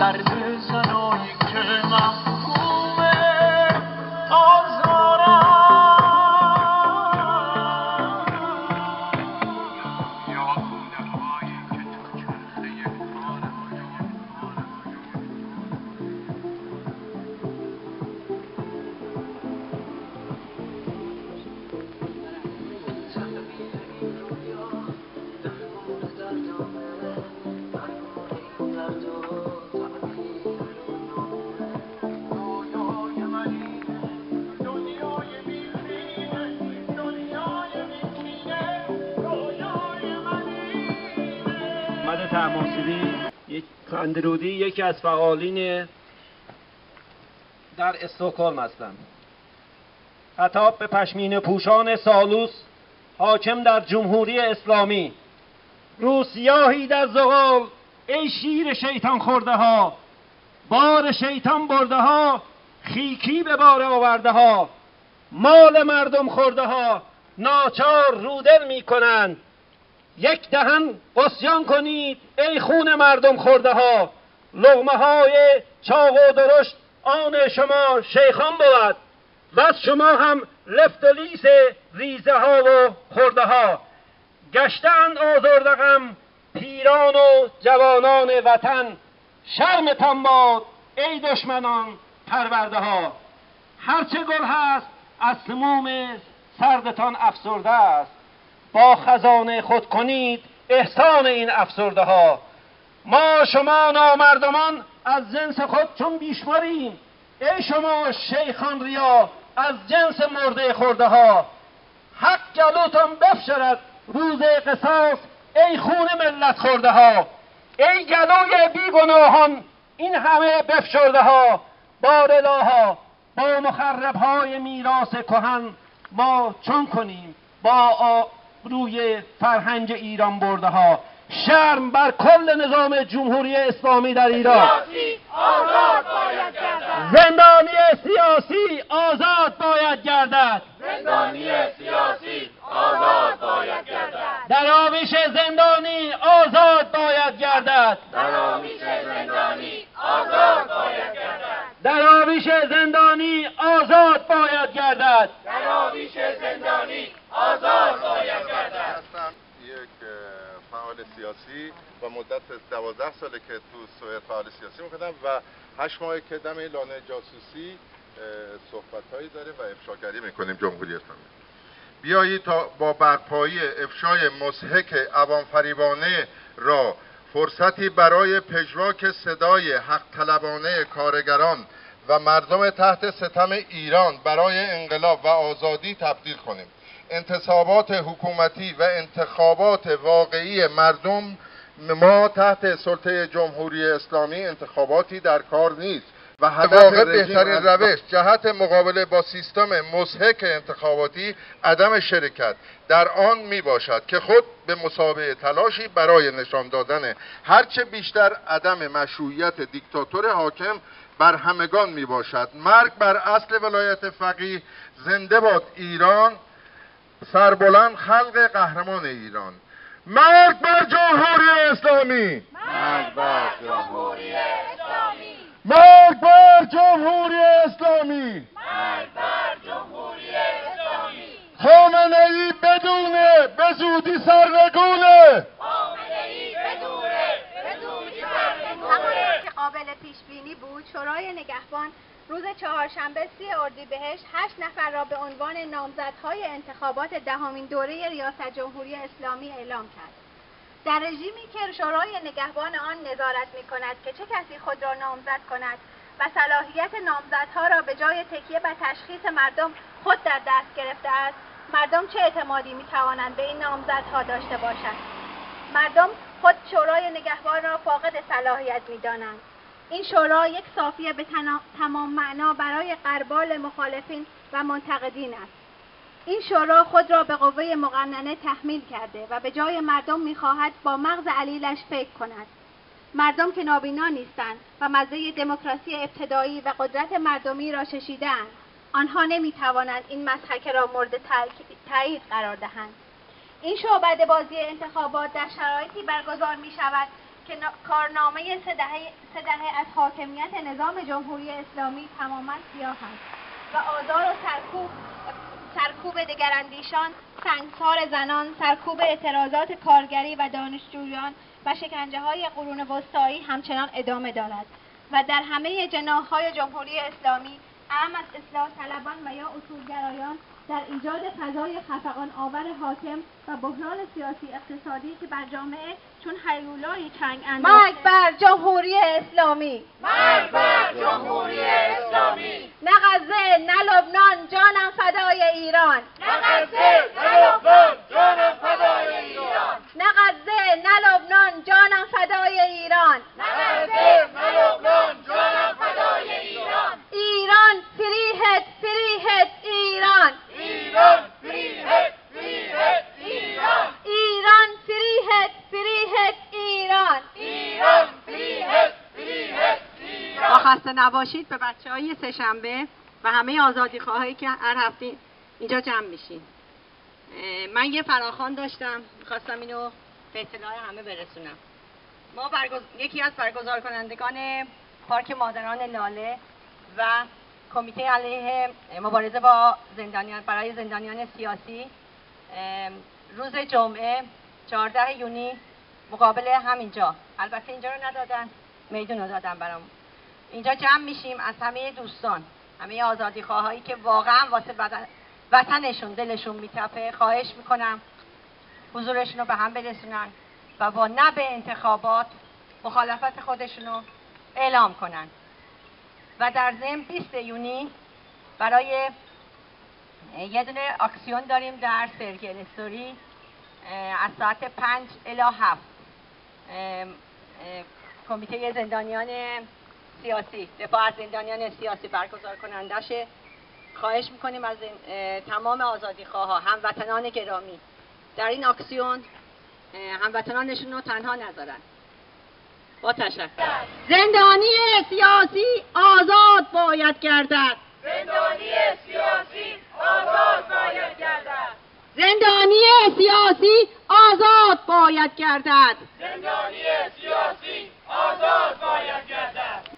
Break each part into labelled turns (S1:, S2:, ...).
S1: هر زنایی که محکوم آزارم یا خونه‌هایی که تو چرخه
S2: طهماسبی اندرودی یکی از فعالین در استکهلم هستند. خطاب به پشمینه پوشان سالوس حاکم در جمهوری اسلامی: روز سیاهی در زغال ای شیر شیطان خورده ها، بار شیطان برده ها، خیکی به بار آورده ها، مال مردم خورده ها ناچار رودل می کنند. یک دهن قسیان کنید ای خون مردم خورده ها، لقمه های چاق و درشت آن شما شیخان بود، بس شما هم لفت و لیس ریزه ها و خورده ها. گشتند آزرده غم پیران و جوانان وطن، شرمتان باد ای دشمنان پرورده ها. هرچه گل هست از سموم سردتان افسرده است، با خزانه خود کنید احسان این افسرده ها. ما شما نامردمان از جنس خود چون بیشماریم، ای شما شیخان ریا از جنس مرده خورده ها. حق گلوتان بفشرد روز قصاص ای خون ملت خورده ها. ای گلوی بیگناهان این همه بفشرده ها. بار الها با مخرب های میراث کهن ما چون کنیم با روی فرهنگ ایران برده ها. شرم بر کل نظام جمهوری اسلامی در ایران.
S3: سیاسی آزاد باید گردد.
S2: زندانی سیاسی آزاد باید گردد.
S3: زندانی سیاسی آزاد باید گردد.
S2: دراویش زندانی آزاد باید گردد.
S3: دراویش زندانی آزاد باید گردد.
S2: دراویش زندانی آزاد باید گردد.
S3: دراویش زندانی آزاد باید گردد.
S4: یک فعال سیاسی و مدت 12 ساله که تو سوئد فعال سیاسی میکنم و 8 ماهه که دم لانه جاسوسی صحبت‌هایی داریم و افشاگری میکنیم جمهوری اسلامی. بیایید تا با برپایی افشای مضحک عوام فریبانه را فرصتی برای پژواک صدای حق طلبانه کارگران و مردم تحت ستم ایران برای انقلاب و آزادی تبدیل کنیم. انتصابات حکومتی و انتخابات واقعی مردم ما تحت سلطه جمهوری اسلامی انتخاباتی در کار نیست و واقع بهترین روش جهت مقابله با سیستم مضحک انتخاباتی عدم شرکت در آن می باشد که خود به مثابه تلاشی برای نشان دادن هرچه بیشتر عدم مشروعیت دیکتاتور حاکم بر همگان می باشد. مرگ بر اصل ولایت فقیه، زنده باد ایران، سربلند خلق قهرمان ایران. مرگ بر جمهوری اسلامی!
S3: مرگ بر جمهوری اسلامی!
S4: مرگ بر جمهوری اسلامی!
S3: مرگ بر جمهوری اسلامی!
S4: خامنه‌ای بدونه به زودی سرنگونه!
S3: خامنه‌ای بدونه به زودی سرنگونه!
S5: که قابل پیش بینی بود، شورای نگهبان روز چهارشنبه 3 اردیبهشت 8 نفر را به عنوان نامزدهای انتخابات دهمین دوره ریاست جمهوری اسلامی اعلام کرد. در رژیمی که شورای نگهبان آن نظارت می‌کند که چه کسی خود را نامزد کند و صلاحیت نامزدها را به جای تکیه بر تشخیص مردم خود در دست گرفته است، مردم چه اعتمادی می‌توانند به این نامزدها داشته باشند؟ مردم خود شورای نگهبان را فاقد صلاحیت می‌دانند. این شورا یک صافیه به تمام معنا برای غربال مخالفین و منتقدین است. این شورا خود را به قوه مقننه تحمیل کرده و به جای مردم می‌خواهد با مغز علیلش فکر کند. مردم که نابینا نیستند و مزه دموکراسی ابتدایی و قدرت مردمی را چشیده‌اند، آنها نمی‌توانند این مضحکه را مورد تایید قرار دهند. این شعبده بازی انتخابات در شرایطی برگزار می‌شود که کارنامه سه دهه از حاکمیت نظام جمهوری اسلامی تماما سیاه است و آزار و سرکوب دگراندیشان، سنگسار زنان، سرکوب اعتراضات کارگری و دانشجویان و شکنجه‌های قرون وسطایی همچنان ادامه دارد و در همه جناح‌های جمهوری اسلامی اعم از اصلاح طلبان و یا اصولگرایان در ایجاد فضای خفقان آور حاکم و بحران سیاسی اقتصادی که بر جامعه چون هیولایی چنگ انداخته. مرگ بر جمهوری اسلامی!
S3: مرگ بر جمهوری اسلامی!
S5: نه غزه، نه لبنان، جانم فدای ایران!
S3: نه غزه، نه لبنان، جانم فدای ایران!
S5: نه غزه، نه لبنان، جانم فدای ایران!
S3: نه غزه، نه لبنان، جانم فدای ایران!
S5: ایران فریهت فریهت ایران!
S3: ایران فریهت فریهت ایران!
S5: ایران فریهت فریهت ایران!
S3: ایران فریهت فریهت ایران!
S6: با خسته نباشید به بچه‌های سه‌شنبه و همه آزادیخواهایی که هر هفته اینجا جمع میشین. من یه فراخوان داشتم، میخواستم اینو به اطلاع همه برسونم. ما یکی از برگزار کنندگان پارک مادران لاله و کمیته علیه مبارزه با زندانیان برای زندانیان سیاسی روز جمعه 14 یونی مقابل همینجا، البته اینجا رو ندادن، میدون رو دادن برامون. اینجا جمع میشیم از همه دوستان، همه آزادیخواهایی که واقعا واسه وطنشون دلشون میتپه. خواهش میکنم حضورشون رو به هم برسونن و با نه به انتخابات مخالفت خودشونو اعلام کنن. و در ضمن 20 یونی برای یه دونه اکسیون داریم در سرگل استوری از ساعت 5 الی 7. کمیته زندانیان سیاسی، دفاع از زندانیان سیاسی برگزار کنندشه. خواهش میکنیم از تمام آزادیخواها، هموطنان گرامی در این اکسیون هموطنانشون رو تنها نذارن. با تشکر. زندانی سیاسی آزاد باید گردد.
S3: زندانی سیاسی آزاد باید گردد.
S6: زندانی سیاسی آزاد باید گردد.
S3: زندانی سیاسی آزاد باید گردد.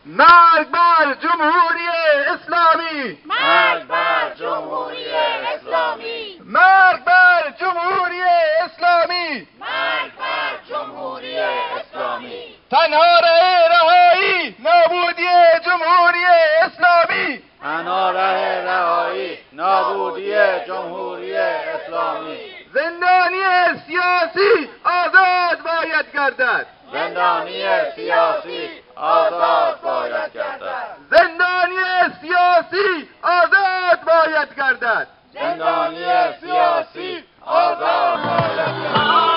S4: مرگ بر جمهوری اسلامی!
S3: مرگ بر جمهوری اسلامی!
S4: مرگ بر جمهوری اسلامی!
S3: مرگ بر جمهوری اسلامی!
S4: تنها راه رهایی نابودی جمهوری اسلامی!
S7: تنها راه رهایی نابودی جمهوری اسلامی!
S4: زندانی سیاسی آزاد باید گردد.
S7: زندانی سیاسی آزاد باید گردد.
S4: زندانی سیاسی آزاد باید گردد.
S7: زندانی سیاسی آزاد باید گردد.